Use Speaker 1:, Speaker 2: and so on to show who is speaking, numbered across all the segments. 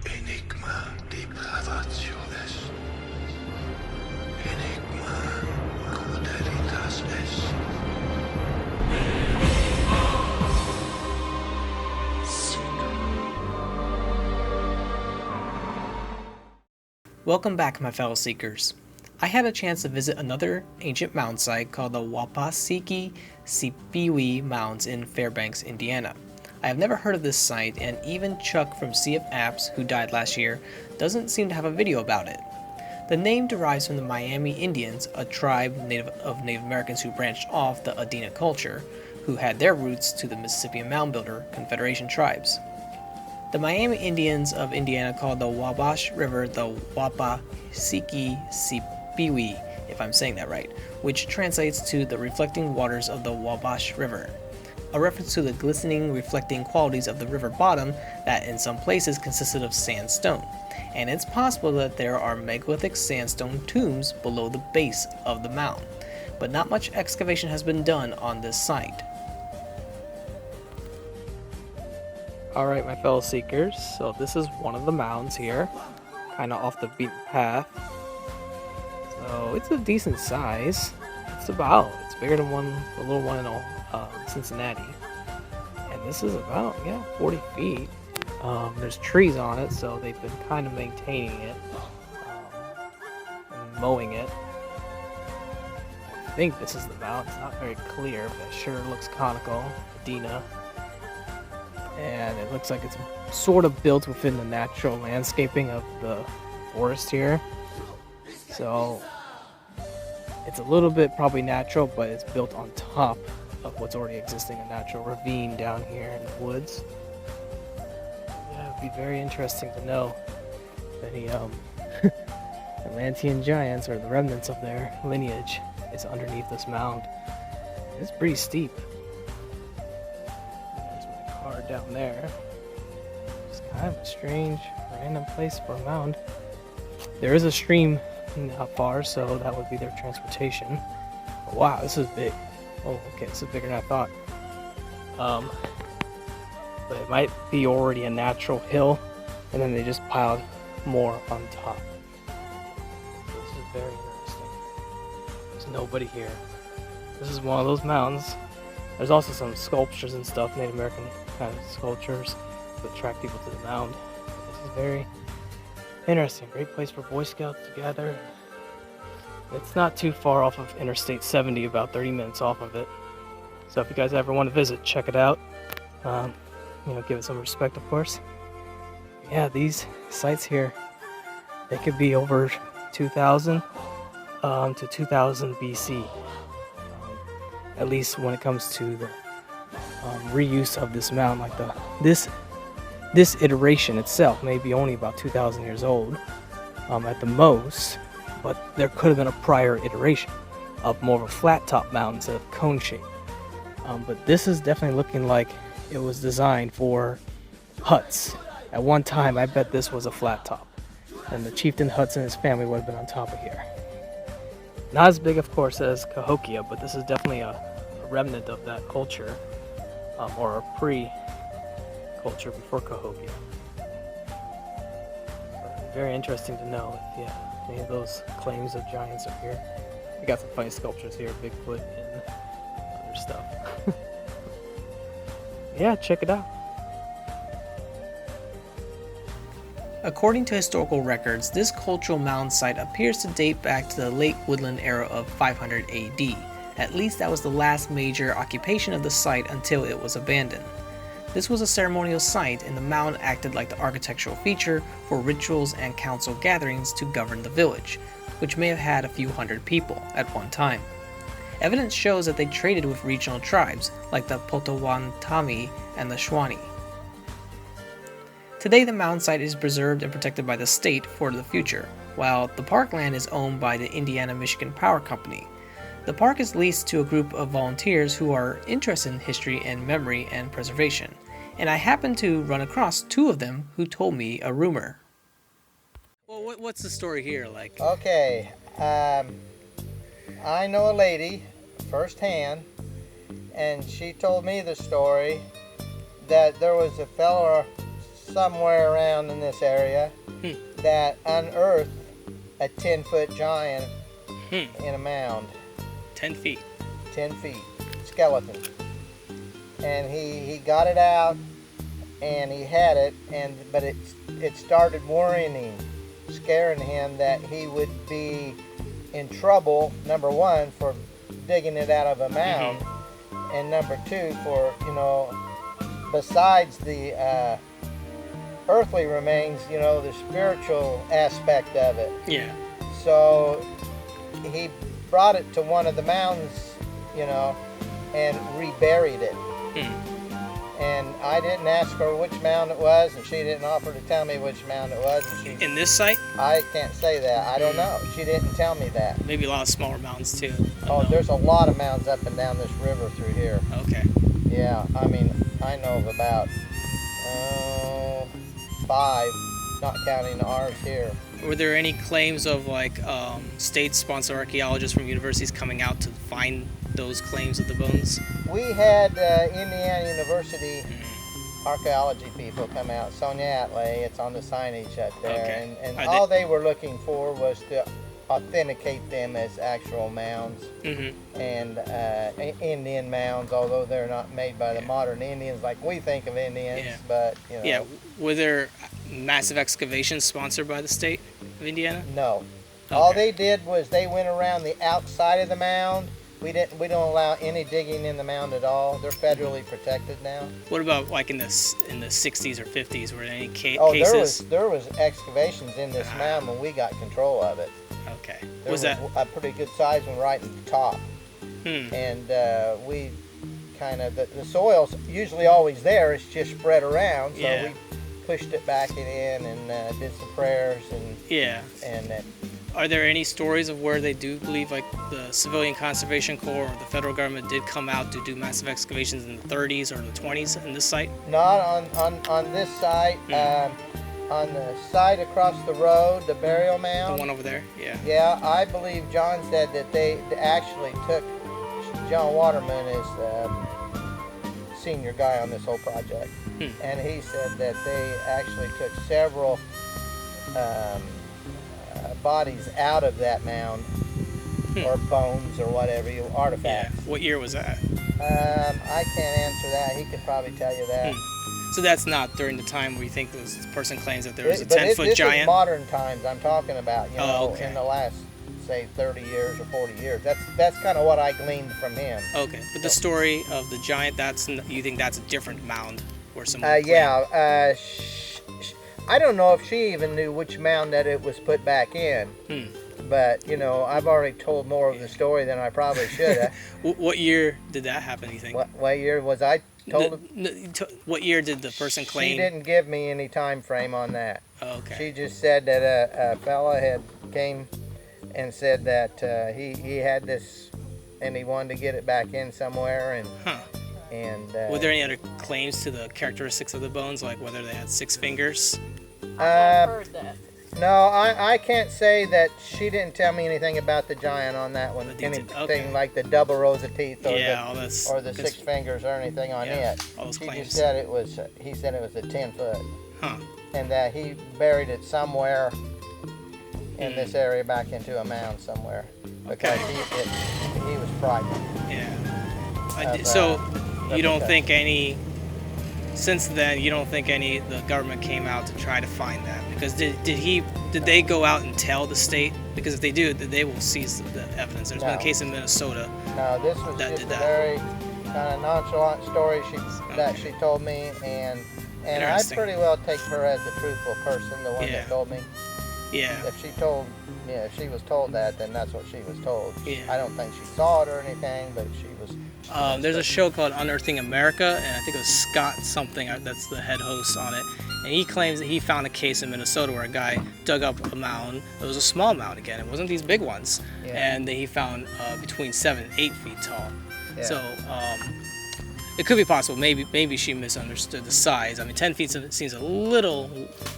Speaker 1: Enigma depravatio est. Enigma crudelitas est.
Speaker 2: Welcome back, my fellow seekers. I had a chance to visit another ancient mound site called the Waapaahsiki Siipiiwi Mounds in Fairbanks, Indiana. I have never heard of this site, and even Chuck from Sea of Apps, who died last year, doesn't seem to have a video about it. The name derives from the Miami Indians, a tribe of Native Americans who branched off the Adena culture, who had their roots to the Mississippian Mound Builder Confederation tribes. The Miami Indians of Indiana called the Wabash River the Waapaahsiki Siipiiwi, if I'm saying that right, which translates to the reflecting waters of the Wabash River, a reference to the glistening, reflecting qualities of the river bottom that in some places consisted of sandstone, and it's possible that there are megalithic sandstone tombs below the base of the mound, but not much excavation has been done on this site. Alright, my fellow seekers, so this is one of the mounds here, kind of off the beaten path. So it's a decent size. It's bigger than the little one in Cincinnati. And this is about, 40 feet. There's trees on it, so they've been kind of maintaining it, and mowing it. I think this is the mound. It's not very clear, but it sure looks conical. Adena. And it looks like it's sort of built within the natural landscaping of the forest here. So it's a little bit probably natural, but it's built on top of what's already existing, a natural ravine down here in the woods. Yeah, it'd be very interesting to know if any Atlantean giants or the remnants of their lineage is underneath this mound. It's pretty steep. Down there. It's kind of a strange, random place for a mound. There is a stream not far, so that would be their transportation. But wow, this is big. Oh, okay, this is bigger than I thought. But it might be already a natural hill, and then they just piled more on top. This is very interesting. There's nobody here. This is one of those mounds. There's also some sculptures and stuff, Native American kind of sculptures to attract people to the mound. This is very interesting. Great place for Boy Scouts to gather. It's not too far off of Interstate 70, about 30 minutes off of it. So if you guys ever want to visit, check it out. Give it some respect, of course. Yeah, these sites here, they could be over 2000 to 2000 BC. At least when it comes to the reuse of this mound, like this iteration itself may be only about 2,000 years old at the most, but there could have been a prior iteration of more of a flat top mound instead of cone shape. But this is definitely looking like it was designed for huts. At one time, I bet this was a flat top, and the chieftain huts and his family would have been on top of here. Not as big, of course, as Cahokia, but this is definitely a remnant of that culture, or a pre-culture before Cahokia. Very interesting to know if any of those claims of giants are here. We got some funny sculptures here, Bigfoot and other stuff. Yeah, check it out. According to historical records, this cultural mound site appears to date back to the late woodland era of 500 AD. At least that was the last major occupation of the site until it was abandoned. This was a ceremonial site, and the mound acted like the architectural feature for rituals and council gatherings to govern the village, which may have had a few hundred people at one time. Evidence shows that they traded with regional tribes, like the Potawatomi and the Shawnee. Today, the mound site is preserved and protected by the state for the future, while the parkland is owned by the Indiana-Michigan Power Company. The park is leased to a group of volunteers who are interested in history and memory and preservation, and I happened to run across two of them who told me a rumor. Well, what's the story here like?
Speaker 3: Okay, I know a lady firsthand, and she told me the story that there was a fella somewhere around in this area that unearthed a 10-foot giant in a mound.
Speaker 2: 10 feet.
Speaker 3: 10 feet. Skeleton. And he got it out and he had it, but it started worrying him, scaring him that he would be in trouble, number one, for digging it out of a mound, and number two, for, besides the earthly remains, the spiritual aspect of it.
Speaker 2: Yeah.
Speaker 3: So he brought it to one of the mounds, and reburied it. And I didn't ask her which mound it was, and she didn't offer to tell me which mound it was. And
Speaker 2: in this site?
Speaker 3: I can't say that. I don't know. She didn't tell me that.
Speaker 2: Maybe a lot of smaller mounds too.
Speaker 3: Oh, there's a lot of mounds up and down this river through here.
Speaker 2: Okay.
Speaker 3: Yeah, I mean, I know of about 5, not counting ours here.
Speaker 2: Were there any claims of state-sponsored archaeologists from universities coming out to find those claims of the bones?
Speaker 3: We had Indiana University archaeology people come out. Sonia Atley, it's on the signage up there.
Speaker 2: Okay.
Speaker 3: And all they were looking for was to authenticate them as actual mounds and Indian mounds, although they're not made by the modern Indians like we think of Indians. But
Speaker 2: Yeah. Were there massive excavations sponsored by the state of Indiana?
Speaker 3: No.
Speaker 2: Okay.
Speaker 3: All they did was they went around the outside of the mound. We don't allow any digging in the mound at all. They're federally protected now.
Speaker 2: What about in the 60s or 50s? Were there any
Speaker 3: cases? There was excavations in this mound when we got control of it.
Speaker 2: Okay.
Speaker 3: There was a pretty good size one right at the top. And we kind of, the soil's usually always there. It's just spread around. So we pushed it back in and did some prayers and
Speaker 2: Are there any stories of where they do believe the Civilian Conservation Corps or the federal government did come out to do massive excavations in the 30s or the 20s in this site?
Speaker 3: Not on this site. On the side across the road, the burial mound.
Speaker 2: The one over there? Yeah.
Speaker 3: Yeah, I believe John said that they actually took, John Waterman is the senior guy on this whole project. And he said that they actually took several bodies out of that mound, or bones or whatever, artifacts.
Speaker 2: Yeah. What year was that?
Speaker 3: I can't answer that. He could probably tell you that.
Speaker 2: So that's not during the time where you think this person claims that there was a 10-foot giant?
Speaker 3: This is modern times I'm talking about,
Speaker 2: okay.
Speaker 3: in the last, say, 30 years or 40 years. That's kind of what I gleaned from him.
Speaker 2: Okay, but the story of the giant, you think that's a different mound or something?
Speaker 3: I don't know if she even knew which mound that it was put back in. But, I've already told more of the story than I probably should have.
Speaker 2: What year did that happen, you think?
Speaker 3: What year was I told?
Speaker 2: What year did the person claim?
Speaker 3: She didn't give me any time frame on that.
Speaker 2: Okay.
Speaker 3: She just said that a fella had came and said that he had this and he wanted to get it back in somewhere. And
Speaker 2: were there any other claims to the characteristics of the bones, like whether they had 6 fingers?
Speaker 4: I've heard that.
Speaker 3: No, I can't say that. She didn't tell me anything about the giant on that one. Anything like the double rows of teeth or the 6 fingers or anything on it.
Speaker 2: All those claims.
Speaker 3: Just said it was. He said it was a 10-foot.
Speaker 2: Huh.
Speaker 3: And that he buried it somewhere in this area back into a mound somewhere because he was frightened.
Speaker 2: Yeah. So you don't think since then you don't think the government came out to try to find that? Because did they go out and tell the state? Because if they do, they will seize the evidence. There's been a case in Minnesota.
Speaker 3: No, this was just a very kind of nonchalant story that she told me, and I pretty well take her as a truthful person, the one that told me.
Speaker 2: Yeah.
Speaker 3: If she was told that, then that's what she was told.
Speaker 2: Yeah.
Speaker 3: I don't think she saw it or anything, but she was.
Speaker 2: There's a show called Unearthing America, and I think it was Scott something that's the head host on it, and he claims that he found a case in Minnesota where a guy dug up a mound. It was a small mound again. It wasn't these big ones, and he found between 7 and 8 feet tall. Yeah. So it could be possible. Maybe she misunderstood the size. I mean, 10 feet seems a little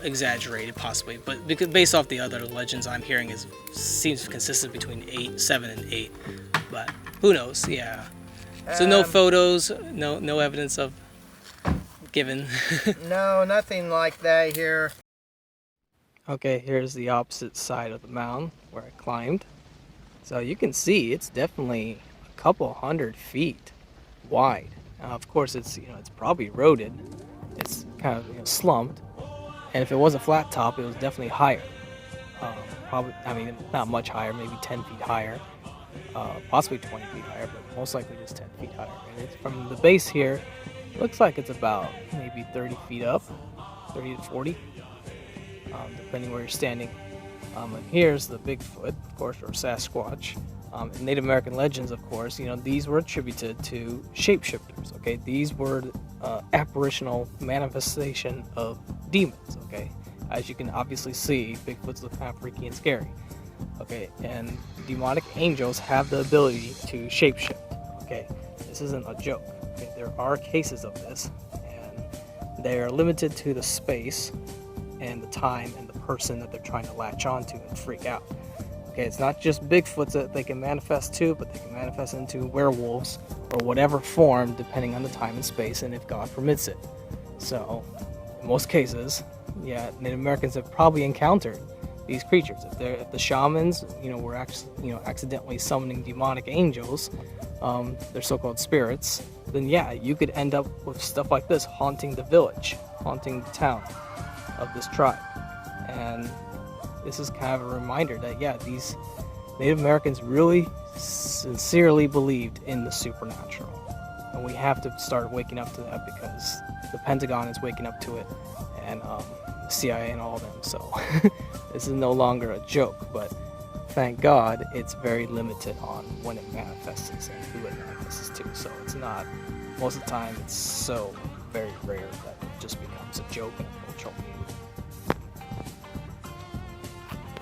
Speaker 2: exaggerated, possibly, but because based off the other legends I'm hearing, seems consistent between 7 and 8. But who knows? Yeah. So no photos, no evidence of. given.
Speaker 3: No, nothing like that here.
Speaker 2: Okay, here's the opposite side of the mound where I climbed. So you can see it's definitely a couple 100 feet wide. Of course, it's it's probably eroded. It's kind of slumped, and if it was a flat top, it was definitely higher. Probably, I mean, not much higher, maybe 10 feet higher, possibly 20 feet higher, but most likely just 10 feet higher. And it's from the base here, it looks like it's about maybe 30 feet up, 30 to 40, depending where you're standing. And here's the Bigfoot, of course, or Sasquatch. In Native American legends, of course, these were attributed to shapeshifters. Okay, these were apparitional manifestation of demons. Okay, as you can obviously see, Bigfoot's look kind of freaky and scary. Okay, and demonic angels have the ability to shapeshift. Okay, this isn't a joke. Okay, there are cases of this, and they are limited to the space and the time and the person that they're trying to latch onto and freak out. Okay, it's not just Bigfoots that they can manifest to, but they can manifest into werewolves or whatever form, depending on the time and space, and if God permits it. So, in most cases, yeah, Native Americans have probably encountered these creatures. If the shamans, were actually, accidentally summoning demonic angels, they're so-called spirits, then yeah, you could end up with stuff like this haunting the village, haunting the town of this tribe. And this is kind of a reminder that, yeah, these Native Americans really sincerely believed in the supernatural. And we have to start waking up to that, because the Pentagon is waking up to it, and the CIA and all of them. So this is no longer a joke, but thank God it's very limited on when it manifests and who it manifests to. So it's not, most of the time, it's so very rare that it just becomes a joke and a cultural meme.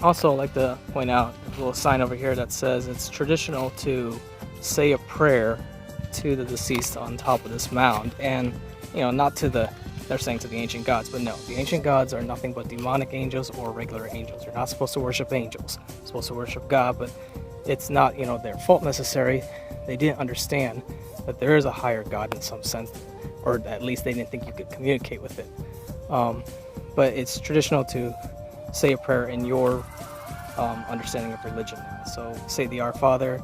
Speaker 2: Also, I'd like to point out a little sign over here that says it's traditional to say a prayer to the deceased on top of this mound, and not to they're saying to the ancient gods, but no, the ancient gods are nothing but demonic angels or regular angels. You're not supposed to worship angels. You're supposed to worship God, but it's not their fault necessarily. They didn't understand that there is a higher God in some sense, or at least they didn't think you could communicate with it. But it's traditional to say a prayer in your understanding of religion now. So say the Our Father,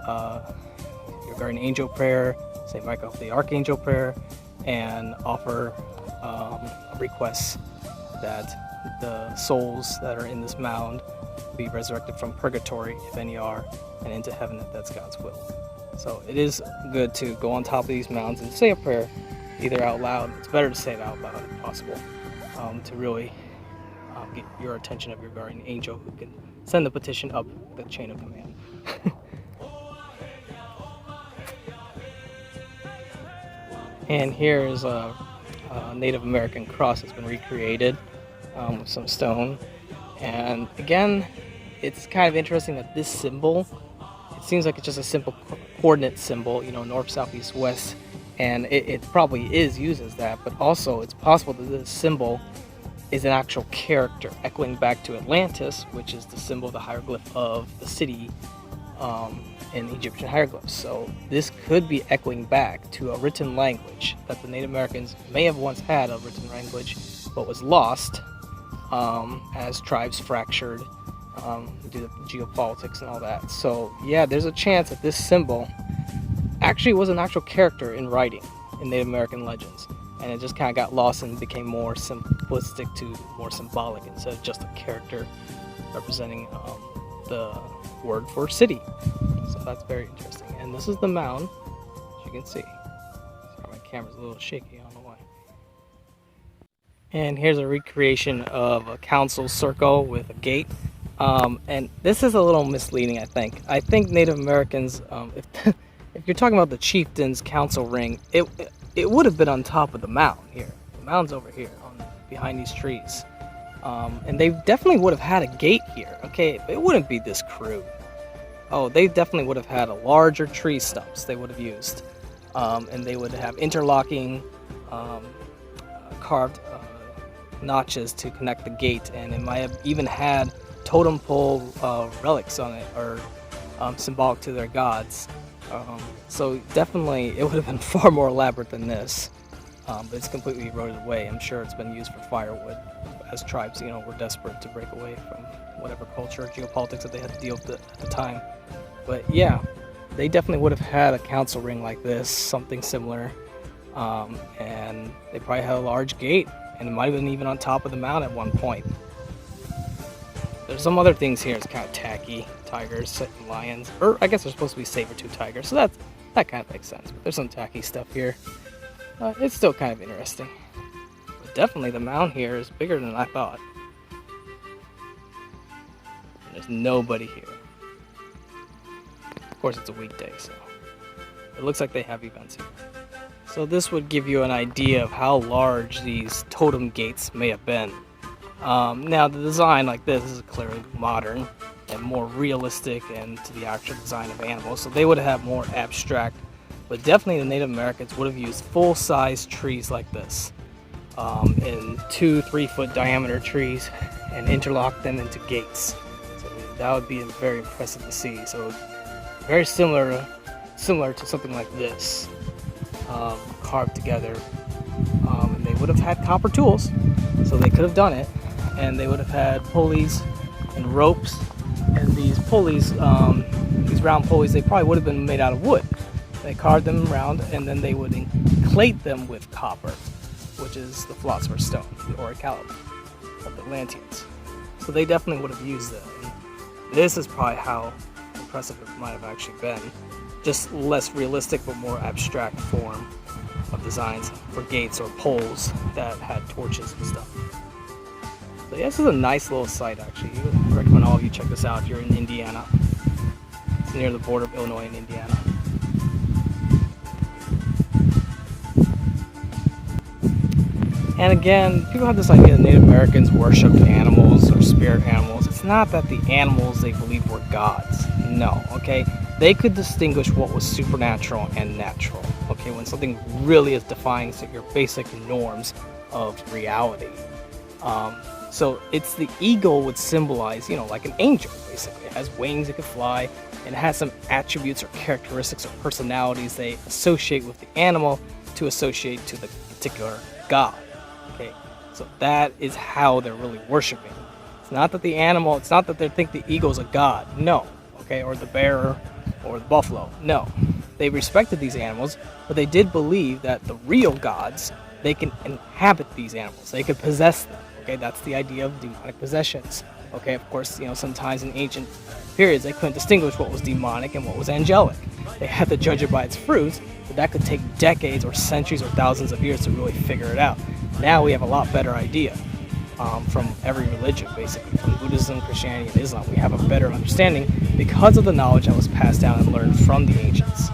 Speaker 2: your guardian angel prayer, St. Michael the Archangel prayer, and offer a request that the souls that are in this mound be resurrected from purgatory, if any are, and into heaven if that's God's will. So it is good to go on top of these mounds and say a prayer, either out loud. It's better to say it out loud if possible, to really get your attention of your guardian angel, who can send the petition up the chain of command. And here is a Native American cross that's been recreated with some stone. And again, it's kind of interesting that this symbol, it seems like it's just a simple coordinate symbol, north, south, east, west, and it probably is used as that, but also it's possible that this symbol is an actual character, echoing back to Atlantis, which is the symbol, the hieroglyph of the city in Egyptian hieroglyphs. So this could be echoing back to a written language that the Native Americans may have once had, a written language, but was lost as tribes fractured due to geopolitics and all that. So yeah, there's a chance that this symbol actually was an actual character in writing in Native American legends, and it just kind of got lost and became more simplistic to more symbolic instead of just a character representing the word for city. So that's very interesting. And this is the mound, as you can see. Sorry, my camera's a little shaky, I don't know why. And here's a recreation of a council circle with a gate. And this is a little misleading, I think. I think Native Americans, if you're talking about the chieftain's council ring, it would have been on top of the mound here. The mound's over here, behind these trees. And they definitely would have had a gate here. Okay, it wouldn't be this crude. Oh, they definitely would have had a larger tree stumps they would have used. And they would have interlocking carved notches to connect the gate, and it might have even had totem pole relics on it, or symbolic to their gods. So definitely it would have been far more elaborate than this. but it's completely eroded away. I'm sure it's been used for firewood as tribes, were desperate to break away from whatever culture or geopolitics that they had to deal with at the time. But yeah, they definitely would have had a council ring like this, something similar, and they probably had a large gate, and it might have been even on top of the mound at one point. There's some other things here. It's kind of tacky. Tigers, lions, or I guess they're supposed to be saber-tooth tigers, so that kind of makes sense. But there's some tacky stuff here. It's still kind of interesting. But definitely the mound here is bigger than I thought. And there's nobody here. Of course, it's a weekday, so it looks like they have events here. So this would give you an idea of how large these totem gates may have been. Now the design like this is clearly modern and more realistic and to the actual design of animals, so they would have more abstract, but definitely the Native Americans would have used full-size trees like this in 2-3 foot diameter trees and interlocked them into gates. So that would be very impressive to see. So very similar to something like this, carved together, and they would have had copper tools, so they could have done it. And they would have had pulleys and ropes, and these pulleys, these round pulleys, they probably would have been made out of wood. They carved them round, and then they would enclate them with copper, which is the philosopher's stone, the orichalcum of the Atlanteans. So they definitely would have used them. And this is probably how impressive it might have actually been. Just less realistic, but more abstract form of designs for gates or poles that had torches and stuff. So yeah, this is a nice little site actually. I recommend all of you check this out if you're in Indiana. It's near the border of Illinois and Indiana. And again, people have this idea that Native Americans worshiped animals or spirit animals. It's not that the animals they believed were gods. No, okay? They could distinguish what was supernatural and natural. Okay, when something really is defying your basic norms of reality. So it's the eagle would symbolize, like an angel, basically. It has wings, it can fly, and it has some attributes or characteristics or personalities they associate with the animal to associate to the particular god. Okay, so that is how they're really worshiping. It's not that it's not that they think the eagle's a god, no, okay, or the bear or the buffalo, no. They respected these animals, but they did believe that the real gods, they can inhabit these animals, they could possess them. Okay, that's the idea of demonic possessions. Okay, of course, sometimes in ancient periods they couldn't distinguish what was demonic and what was angelic. They had to judge it by its fruits, but that could take decades or centuries or thousands of years to really figure it out. Now we have a lot better idea from every religion, basically, from Buddhism, Christianity, and Islam. We have a better understanding because of the knowledge that was passed down and learned from the ancients.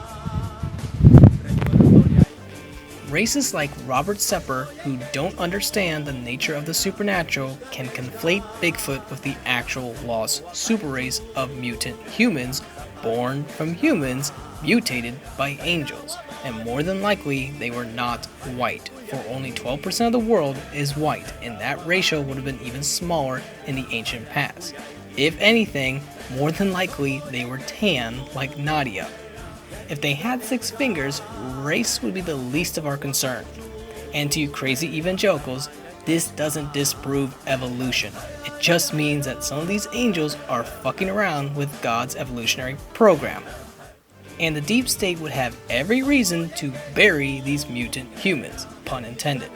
Speaker 2: Racists like Robert Sepper, who don't understand the nature of the supernatural, can conflate Bigfoot with the actual lost super race of mutant humans born from humans mutated by angels, and more than likely they were not white, for only 12% of the world is white, and that ratio would have been even smaller in the ancient past. If anything, more than likely they were tan like Nadia. If they had 6 fingers, race would be the least of our concern. And to you crazy evangelicals, this doesn't disprove evolution. It just means that some of these angels are fucking around with God's evolutionary program. And the deep state would have every reason to bury these mutant humans, pun intended,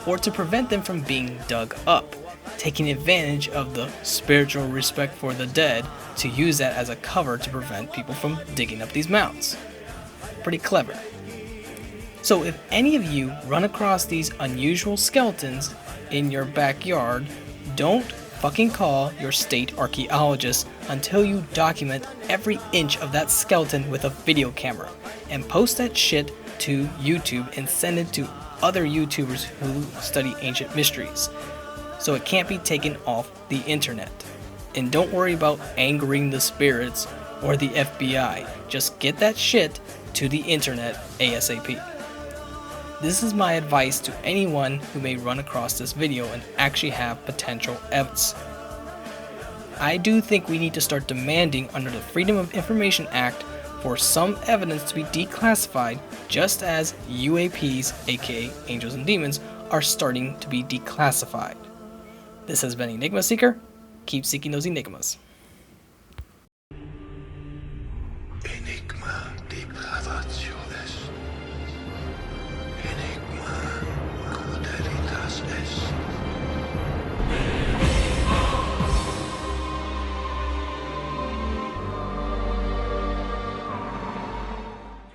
Speaker 2: or to prevent them from being dug up, taking advantage of the spiritual respect for the dead to use that as a cover to prevent people from digging up these mounds. Pretty clever. So if any of you run across these unusual skeletons in your backyard, don't fucking call your state archaeologist until you document every inch of that skeleton with a video camera and post that shit to YouTube and send it to other YouTubers who study ancient mysteries, so it can't be taken off the internet. And don't worry about angering the spirits or the FBI. Just get that shit to the internet ASAP. This is my advice to anyone who may run across this video and actually have potential evidence. I do think we need to start demanding under the Freedom of Information Act for some evidence to be declassified, just as UAPs, aka angels and demons, are starting to be declassified. This has been Enigma Seeker. Keep seeking those enigmas.
Speaker 1: Enigma depravatio est. Enigma